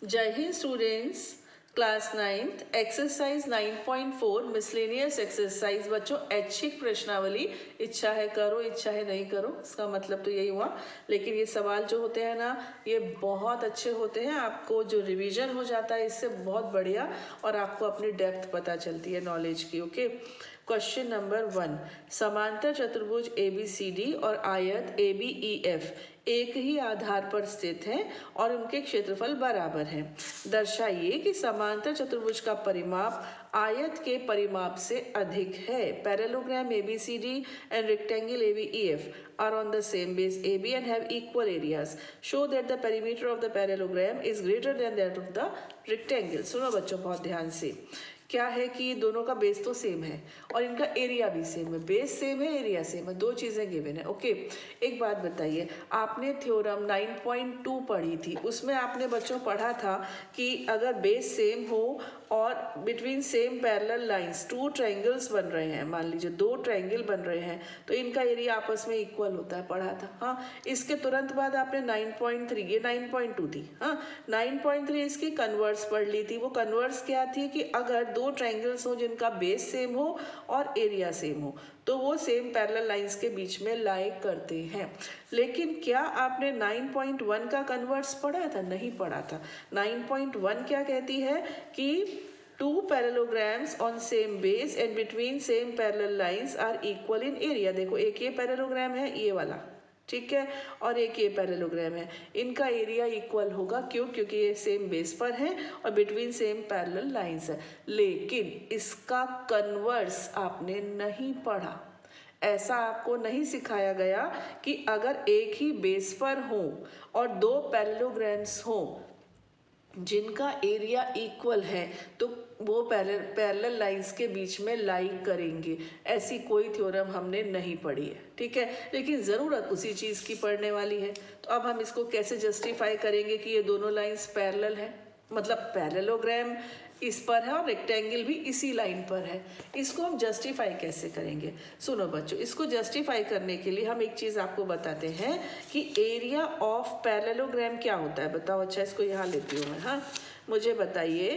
जय Hind students, class 9th exercise 9.4 miscellaneous exercise. बच्चों, ऐच्छिक प्रश्नावली, इच्छा है करो, इच्छा है नहीं करो, इसका मतलब तो यही हुआ। लेकिन ये सवाल जो होते हैं ना, ये बहुत अच्छे होते हैं। आपको जो रिवीजन हो जाता है इससे बहुत बढ़िया, और आपको अपनी डेप्थ पता चलती है नॉलेज की। ओके, क्वेश्चन नंबर 1, समांतर चतुर्भुज ABCD और आयत ABEF एक ही आधार पर स्थित हैं और उनके क्षेत्रफल बराबर हैं। दर्शाइए कि समांतर चतुर्भुज का परिमाप आयत के परिमाप से अधिक है। Parallelogram ABCD and rectangle ABEF are on the same base AB and have equal areas. Show that the perimeter of the parallelogram is greater than that of the rectangle. सुनो बच्चों बहुत ध्यान से, क्या है कि दोनों का बेस तो सेम है और इनका एरिया भी सेम है। बेस सेम है, एरिया सेम है, दो चीज़ें गिवन है। ओके, एक बात बताइए, आपने थ्योरम 9.2 पढ़ी थी, उसमें आपने बच्चों पढ़ा था कि अगर बेस सेम हो और between same parallel lines two triangles बन रहे हैं, मान लीजिए दो ट्रायंगल बन रहे हैं, तो इनका एरिया आपस में इक्वल होता है, पढ़ा था। हाँ, इसके तुरंत बाद आपने 9.3, ये 9.2 थी। हाँ, 9.3 इसकी कन्वर्स पढ़ ली थी। वो कन्वर्स क्या थी कि अगर दो ट्रायंगल्स हो जिनका बेस सेम हो और एरिया सेम हो, तो वो सेम पैरेलल लाइंस के बीच में लाई करते हैं। लेकिन क्या आपने 9.1 का कन्वर्स पढ़ा था? नहीं पढ़ा था। 9.1 क्या कहती है कि two parallelograms on same base and between same parallel lines are equal in area। देखो, एक ये पैरेललोग्राम है, ये वाला, ठीक है, और एक ये पैरेललोग्राम है, इनका एरिया इक्वल होगा। क्यों? क्योंकि ये सेम बेस पर है और बिटवीन सेम पैरेलल लाइंस है। लेकिन इसका कन्वर्स आपने नहीं पढ़ा। ऐसा आपको नहीं सिखाया गया कि अगर एक ही बेस पर हो और दो पैरेललोग्राम्स हो जिनका एरिया इक्वल है, तो वो पैरेलल लाइंस के बीच में लाई करेंगे। ऐसी कोई थ्योरम हमने नहीं पढ़ी है, ठीक है, लेकिन ज़रूरत उसी चीज़ की पढ़ने वाली है। तो अब हम इसको कैसे जस्टिफाई करेंगे कि ये दोनों लाइंस पैरेलल हैं, मतलब पैरेललोग्राम इस पर है और रेक्टेंगल भी इसी लाइन पर है। इसको हम जस्टिफाई कैसे करेंगे? सुनो बच्चों, इसको जस्टिफाई करने के लिए हम एक चीज़ आपको बताते हैं कि एरिया ऑफ पैरेललोग्राम क्या होता है। बताओ। अच्छा, इसको यहाँ लेती हूँ मैं। हाँ, मुझे बताइए,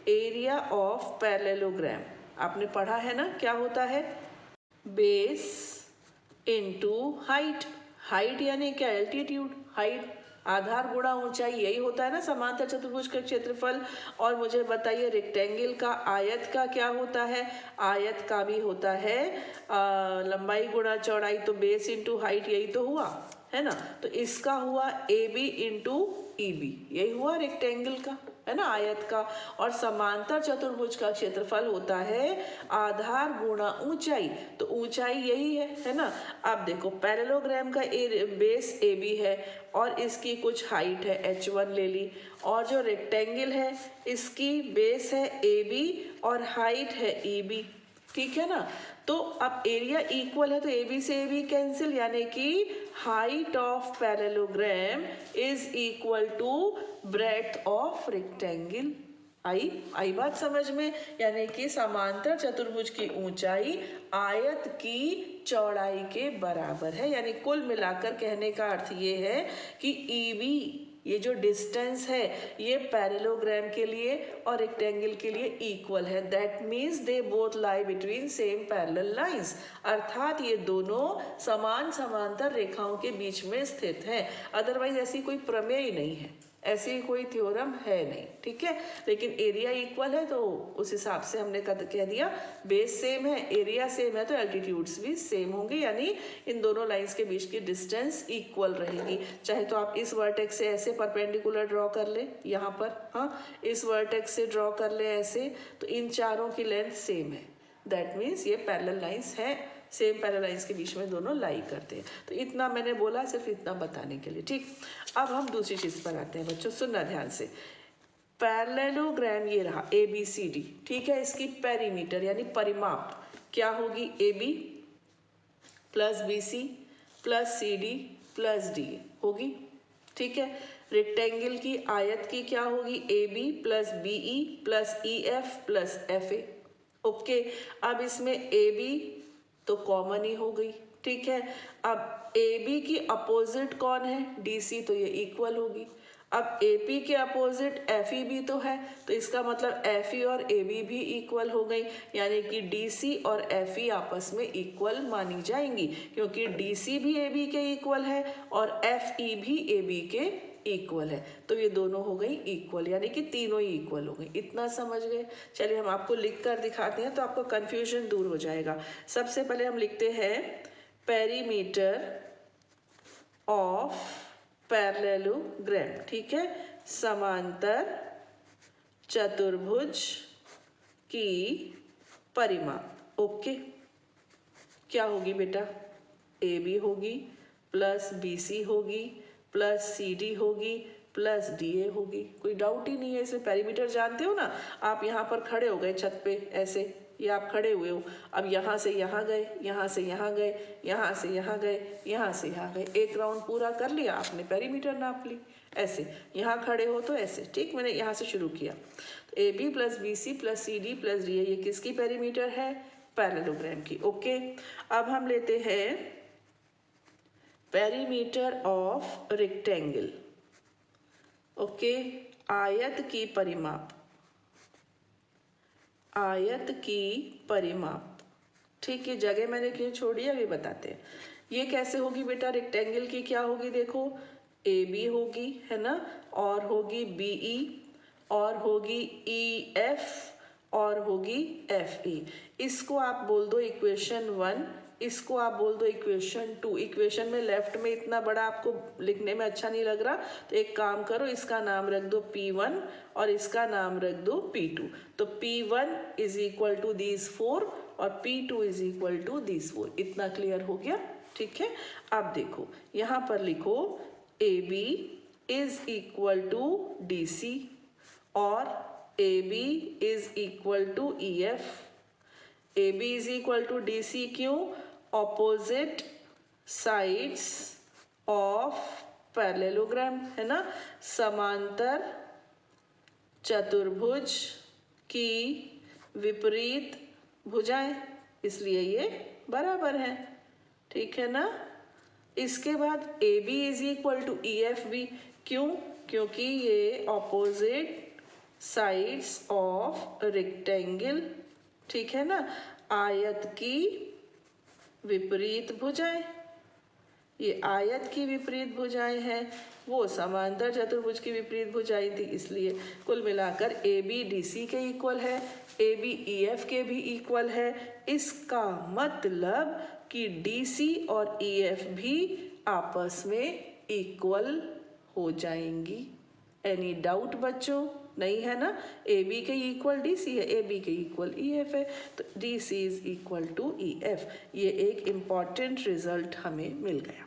एरिया ऑफ पैरेललोग्राम आपने पढ़ा है ना, क्या होता है? Base into height. हाइट यानी क्या? एल्टीट्यूड। हाइट आधार गुणा ऊंचाई, यही होता है ना समांतर चतुर्भुज का क्षेत्रफल। और मुझे बताइए, रेक्टेंगल का, आयत का क्या होता है? आयत का भी होता है लंबाई गुणा चौड़ाई। तो बेस इंटू हाइट, यही तो हुआ है ना। तो इसका हुआ AB इंटू EB, यही हुआ रेक्टेंगल का, है ना, आयत का। और समांतर चतुर्भुज का क्षेत्रफल होता है आधार गुणा ऊंचाई। तो ऊंचाई यही है ना। अब देखो, पैरेललोग्राम का बेस AB है और इसकी कुछ हाइट है H1 ले ली, और जो रेक्टेंगल है इसकी बेस है AB और हाइट है EB, ठीक है ना। तो अब एरिया इक्वल है तो AB से AB कैंसिल, यानी कि height of parallelogram is equal to breadth of rectangle. आई बात समझ में? यानी कि समांतर चतुर्भुज की ऊंचाई आयत की चौड़ाई के बराबर है। यानी कुल मिलाकर कहने का अर्थ ये है कि EB, ये जो डिस्टेंस है, ये पैरेललोग्राम के लिए और रेक्टेंगल के लिए इक्वल है। That means they both lie between same parallel lines, अर्थात ये दोनों समान समांतर रेखाओं के बीच में स्थित हैं। अदरवाइज ऐसी कोई प्रमेय नहीं है, ऐसी कोई थ्योरम है नहीं, ठीक है। लेकिन एरिया इक्वल है तो उस हिसाब से हमने कह दिया बेस सेम है, एरिया सेम है, तो एल्टीट्यूड्स भी सेम होंगे, यानी इन दोनों लाइंस के बीच की डिस्टेंस इक्वल रहेगी। चाहे तो आप इस वर्टेक्स से ऐसे परपेंडिकुलर ड्रॉ कर ले यहाँ पर, हाँ, इस वर्टेक्स से ड्रॉ कर ले ऐसे, तो इन चारों की लेंथ सेम है। दैट मीन्स ये पैरेलल लाइंस है, सेम पैरेलल लाइंस के बीच में दोनों लाई करते हैं। तो इतना मैंने बोला सिर्फ इतना बताने के लिए, ठीक। अब हम दूसरी चीज़ पर आते हैं बच्चों, सुनना ध्यान से। पैरेललोग्राम ये रहा ABCD, ठीक है। इसकी पेरीमीटर यानी परिमाप क्या होगी? AB plus BC plus CD plus DA होगी, ठीक है। रेक्टेंगल की, आयत की क्या होगी? AB plus BE plus EF plus FA। Okay, अब इसमें AB तो कॉमन ही हो गई, ठीक है। अब AB की अपोजिट कौन है? DC, तो ये इक्वल होगी। अब AP के अपोजिट FE भी तो है, तो इसका मतलब FE और AB भी इक्वल हो गई, यानी कि DC और FE आपस में इक्वल मानी जाएंगी, क्योंकि DC भी AB के इक्वल है और FE भी AB के इक्वल है। तो ये दोनों हो गई इक्वल, यानी कि तीनों ही इक्वल हो गई। इतना समझ गए? चलिए हम आपको लिख कर दिखाते हैं तो आपको कंफ्यूजन दूर हो जाएगा। सबसे पहले हम लिखते हैं पेरीमीटर ऑफ पैरेललोग्राम, ठीक है, समांतर चतुर्भुज की परिमाप। ओके, क्या होगी बेटा? AB होगी प्लस BC होगी प्लस CD होगी प्लस DA होगी। कोई डाउट ही नहीं है इसमें। पेरीमीटर जानते हो ना आप, यहाँ पर खड़े हो गए छत पे ऐसे, ये आप खड़े हुए हो, अब यहाँ से यहाँ गए, यहाँ से यहाँ गए, यहाँ से यहाँ गए, यहाँ से यहाँ गए, एक राउंड पूरा कर लिया आपने, पेरीमीटर नाप ली। ऐसे यहाँ खड़े हो तो ऐसे, ठीक, मैंने यहाँ से शुरू किया। AB plus BC plus CD plus DA ये किसकी पेरीमीटर है? पैरेललोग्राम की। ओके, अब हम लेते हैं पेरीमीटर ऑफ रेक्टेंगल। ओके, आयत की परिमाप, आयत की परिमाप, ठीक है। जगह मैंने क्यों छोड़ी अभी बताते हैं। ये कैसे होगी बेटा? रेक्टेंगल की क्या होगी? देखो, AB होगी, है ना, और होगी BE, और होगी EF, और होगी FE। इसको आप बोल दो इक्वेशन 1, इसको आप बोल दो इक्वेशन 2। इक्वेशन में लेफ्ट में इतना बड़ा आपको लिखने में अच्छा नहीं लग रहा, तो एक काम करो, इसका नाम रख दो P1 और इसका नाम रख दो P2। तो P1 is equal to these 4 और P2 is equal to these 4। इतना क्लियर हो गया? ठीक है। अब देखो यहाँ पर लिखो AB is equal to DC और AB is equal to EF। AB is equal to DC क्यों? ऑपोजिट साइड्स ऑफ पैरेललोग्राम, है ना, समांतर चतुर्भुज की विपरीत भुजाएं, इसलिए ये बराबर है, ठीक है ना। इसके बाद AB is equal to EF भी, क्यों? क्योंकि ये ऑपोजिट साइड्स ऑफ रेक्टेंगल, ठीक है ना, आयत की विपरीत भुजाएं, ये आयत की विपरीत भुजाएं हैं, वो समांतर चतुर्भुज की विपरीत भुजाएं थी, इसलिए कुल मिलाकर AB DC के इक्वल है, AB EF के भी इक्वल है। इसका मतलब कि DC और EF भी आपस में इक्वल हो जाएंगी। एनी डाउट बच्चों? नहीं है ना। AB के इक्वल DC है, AB के इक्वल EF है, तो DC is equal to EF। ये एक इम्पॉर्टेंट रिजल्ट हमें मिल गया।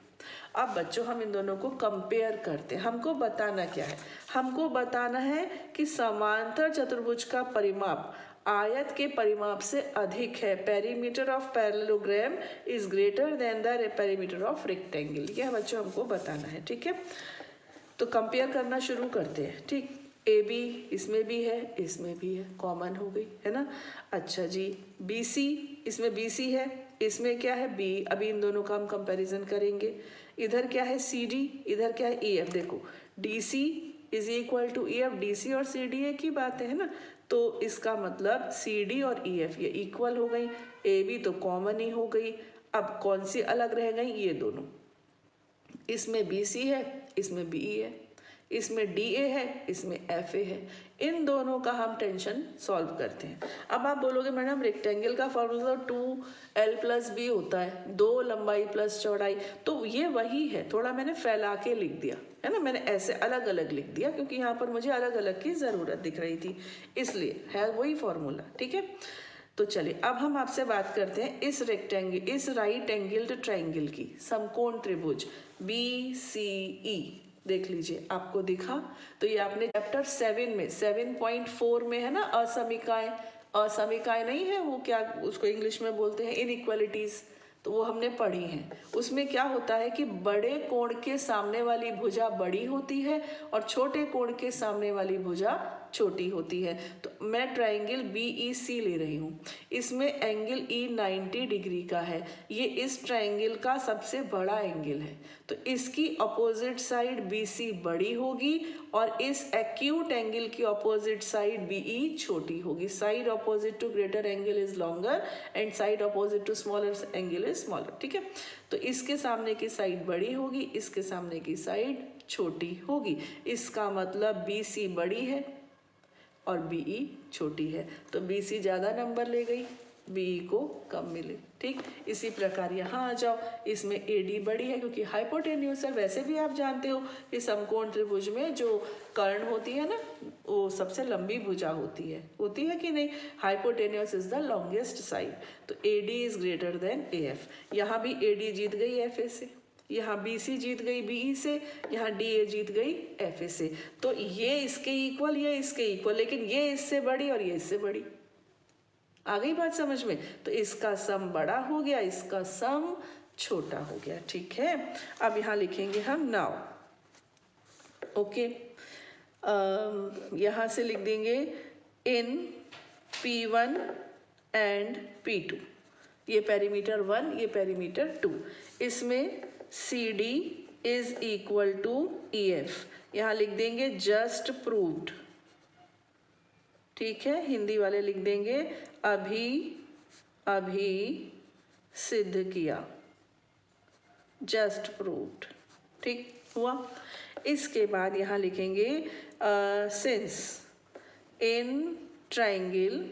अब बच्चों हम इन दोनों को कंपेयर करते हैं। हमको बताना क्या है? हमको बताना है कि समांतर चतुर्भुज का परिमाप आयत के परिमाप से अधिक है। Perimeter of parallelogram is greater than the perimeter of rectangle. यह बच्चों हमको बताना है, ठीक है। तो कंपेयर करना शुरू करते हैं, ठीक। AB इसमें भी है, इसमें भी है, कॉमन हो गई, है ना। अच्छा जी, BC, इसमें BC है, इसमें क्या है B। अभी इन दोनों का हम कंपैरिजन करेंगे। इधर क्या है CD, इधर क्या है EF। देखो DC is equal to EF, DC और CD एक ही बात है ना, तो इसका मतलब CD और EF ये इक्वल हो गई। AB तो कॉमन ही हो गई। अब कौन सी अलग रह गई? ये दोनों। इसमें BC है, इसमें BE है, इसमें DA है, इसमें FA है। इन दोनों का हम टेंशन सॉल्व करते हैं। अब आप बोलोगे मैडम रेक्टेंगल का फॉर्मूला 2L प्लस B होता है, 2 लंबाई प्लस चौड़ाई, तो ये वही है, थोड़ा मैंने फैला के लिख दिया है ना, मैंने ऐसे अलग अलग लिख दिया क्योंकि यहाँ पर मुझे अलग अलग की ज़रूरत दिख रही थी, इसलिए है वही फॉर्मूला, ठीक है। तो चलिए अब हम आपसे बात करते हैं इस रेक्टेंगल, इस राइट एंगल्ड ट्राइंगल की, समकोण त्रिभुज BCE। देख लीजिए, आपको दिखा? तो ये आपने चैप्टर 7 में 7.4 में है ना, असमीकाएं। असमीकाएं नहीं है वो, क्या उसको इंग्लिश में बोलते हैं, इनइक्वालिटीज, तो वो हमने पढ़ी हैं। उसमें क्या होता है कि बड़े कोण के सामने वाली भुजा बड़ी होती है और छोटे कोण के सामने वाली भुजा छोटी होती है। तो मैं ट्राइंगल BEC ले रही हूँ, इसमें एंगल E 90 डिग्री का है, ये इस ट्राइंगल का सबसे बड़ा एंगल है। तो इसकी अपोजिट साइड BC बड़ी होगी और इस एक्यूट एंगल की अपोजिट साइड BE छोटी होगी. Side opposite to greater angle is longer and side opposite to smaller angle is smaller. ठीक है, तो इसके सामने की साइड बड़ी होगी, इसके सामने की साइड छोटी होगी. इसका मतलब BC बड़ी है और BE छोटी है, तो BC ज़्यादा नंबर ले गई, BE को कम मिले. ठीक, इसी प्रकार यहाँ आ जाओ, इसमें AD बड़ी है क्योंकि हाइपोटेन्यूस है. वैसे भी आप जानते हो कि समकोण त्रिभुज में जो कर्ण होती है ना, वो सबसे लंबी भुजा होती है कि नहीं. Hypotenuse is the longest side. तो AD is greater than AF. यहाँ भी AD जीत गई FA से, यहाँ BC जीत गई BE से, यहाँ DA जीत गई FA से. तो ये इसके इक्वल, ये इसके इक्वल, लेकिन ये इससे बड़ी और ये इससे बड़ी. आ गई बात समझ में. तो इसका सम बड़ा हो गया, इसका सम छोटा हो गया. ठीक है, अब यहाँ लिखेंगे हम नाउ. ओके, यहाँ से लिख देंगे इन P1 एंड P2. ये पेरीमीटर 1, ये पेरीमीटर 2. इसमें CD is equal to EF. यहाँ लिख देंगे जस्ट प्रूव्ड. ठीक है, हिंदी वाले लिख देंगे अभी अभी सिद्ध किया, जस्ट प्रूव्ड. ठीक हुआ. इसके बाद यहाँ लिखेंगे सिंस इन ट्राइंगल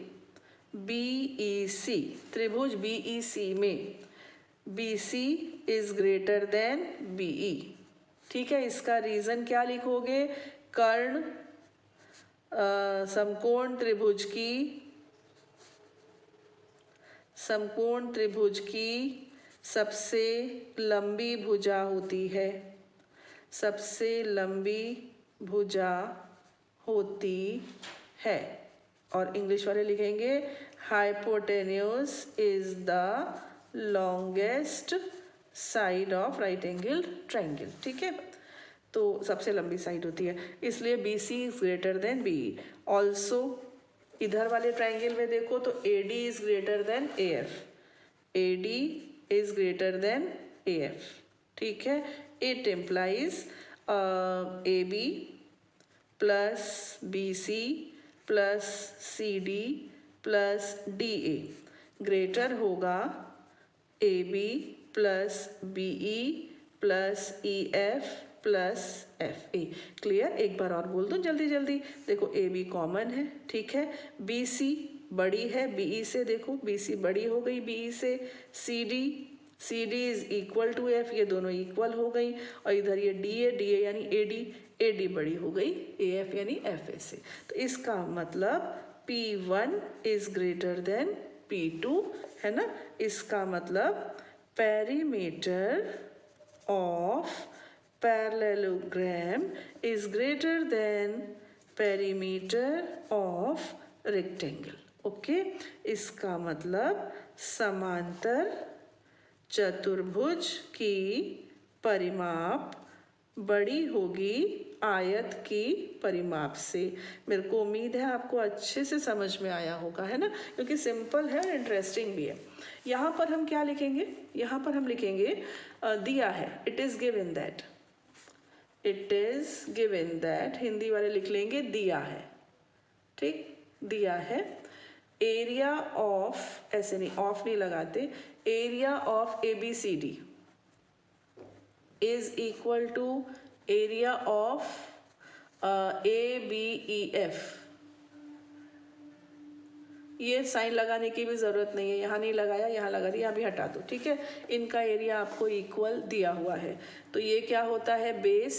BEC, त्रिभुज BEC में BC is greater than BE. ठीक है, इसका रीजन क्या लिखोगे. कर्ण समकोण त्रिभुज की सबसे लंबी भुजा होती है, सबसे लंबी भुजा होती है. और इंग्लिश वाले लिखेंगे hypotenuse is the longest side of right angle triangle. ठीक है, तो सबसे लंबी साइड होती है, इसलिए BC is greater than BE. Also इधर वाले ट्राइंगल में देखो तो AD is greater than AF. AD is greater than AF. ठीक है, it implies AB plus BC plus CD plus DA greater होगा AB plus BE plus EF plus FA. Clear. एक बार और बोल दो जल्दी जल्दी. देखो AB कॉमन है. ठीक है, BC बड़ी है BE से, देखो BC बड़ी हो गई BE से. CD is equal to F, ये दोनों इक्वल हो गई. और इधर ये DA यानी AD बड़ी हो गई AF यानी FA से. तो इसका मतलब P1 is greater than P2 है ना. इसका मतलब perimeter of parallelogram is greater than perimeter of rectangle. Okay, इसका मतलब समांतर चतुर्भुज की परिमाप बड़ी होगी आयत की परिमाप से. मेरे को उम्मीद है आपको अच्छे से समझ में आया होगा, है ना, क्योंकि सिंपल है और इंटरेस्टिंग भी है. यहाँ पर हम क्या लिखेंगे, यहाँ पर हम लिखेंगे दिया है. It is given that, it is given that. Hindi वाले लिख लेंगे दिया है. ठीक, दिया है. एरिया ऑफ, ऐसे नहीं, ऑफ नहीं लगाते, area of ABCD is equal to area of ABEF. ये साइन लगाने की भी ज़रूरत नहीं है, यहाँ नहीं लगाया, यहाँ लगा दिया, यहाँ भी हटा दो. ठीक है, इनका एरिया आपको इक्वल दिया हुआ है. तो ये क्या होता है, बेस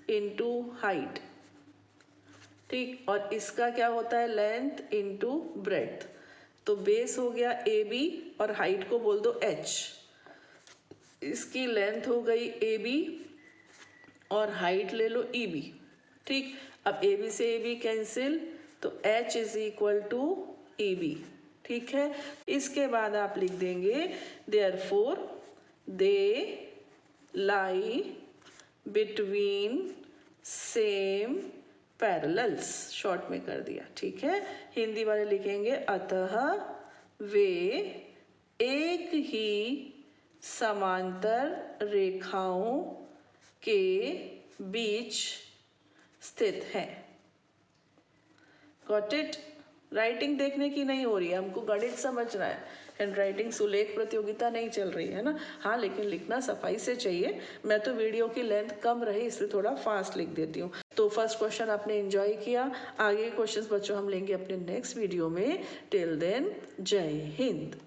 इनटू हाइट. ठीक, और इसका क्या होता है, लेंथ इनटू ब्रेड्थ. तो बेस हो गया AB और हाइट को बोल दो H. इसकी लेंथ हो गई AB और हाइट ले लो EB. ठीक, अब AB से AB कैंसिल, तो H is equal to EB. ठीक है, इसके बाद आप लिख देंगे therefore they lie between same parallels. Short में कर दिया. ठीक है, हिंदी वाले लिखेंगे अतः वे एक ही समांतर रेखाओं के बीच स्थित है। Got it? राइटिंग देखने की नहीं हो रही है, हमको गणित समझना है। हैंड राइटिंग सुलेख प्रतियोगिता नहीं चल रही है ना। हाँ, लेकिन लिखना सफाई से चाहिए। मैं तो वीडियो की लेंथ कम रही इसलिए थोड़ा फास्ट लिख देती हूँ। तो फर्स्ट क्वेश्चन आपने एंजॉय किया। आगे क्वेश्चंस बच्चों हम लेंगे अपने नेक्स्ट वीडियो में। टिल देन जय हिंद।